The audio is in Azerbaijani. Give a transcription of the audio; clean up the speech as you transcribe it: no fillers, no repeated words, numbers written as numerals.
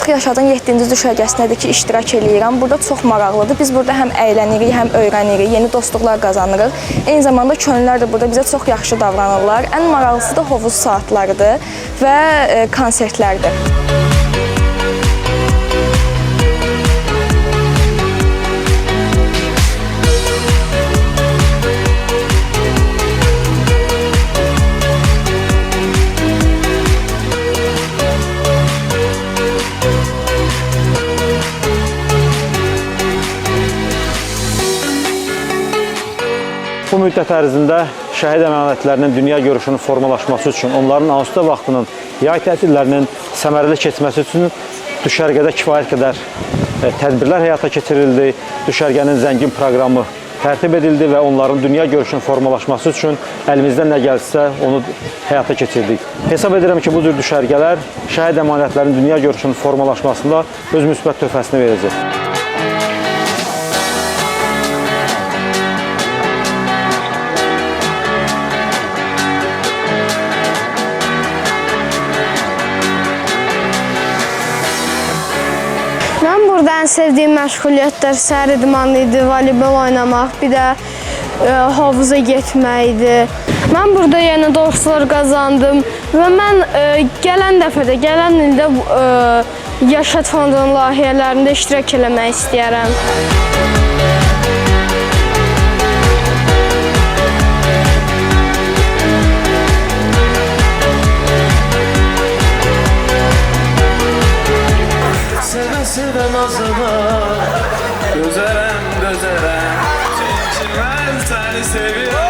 Artıq yaşadığım 7-ci düşərgəsindədir ki, iştirak eləyirəm. Burada çox maraqlıdır. Biz burada həm əylənirik, həm öyrənirik, yeni dostluqlar qazanırıq. Eyni zamanda könüllülər də burada bizə çox yaxşı davranırlar. Ən maraqlısı da hovuz saatlarıdır və konsertlərdir. Bu müddət ərzində şəhid əmanətlərinin dünya görüşünün formalaşması üçün, onların asudə vaxtının, yay tətillərinin səmərəli keçməsi üçün düşərgədə kifayət qədər tədbirlər həyata keçirildi. Düşərgənin zəngin proqramı tərtib edildi və onların dünya görüşünün formalaşması üçün əlimizdən nə gəlsə onu həyata keçirdik. Hesab edirəm ki, bu cür düşərgələr şəhid əmanətlərinin dünya görüşünün formalaşmasında öz müsbət töhfəsini verəcək. Mən burada ən sevdiyim məşğuliyyətlər səhər idmanı idi, voleybol oynamaq, bir də hovuza getmək idi. Mən burada yeni dostlar qazandım və mən gələn dəfədə, gələn ildə Yaşad Fondunun layihələrində iştirak eləmək istəyərəm. Sevən azına gözərəm, gözərəm. Çünki mən səni sevirəm.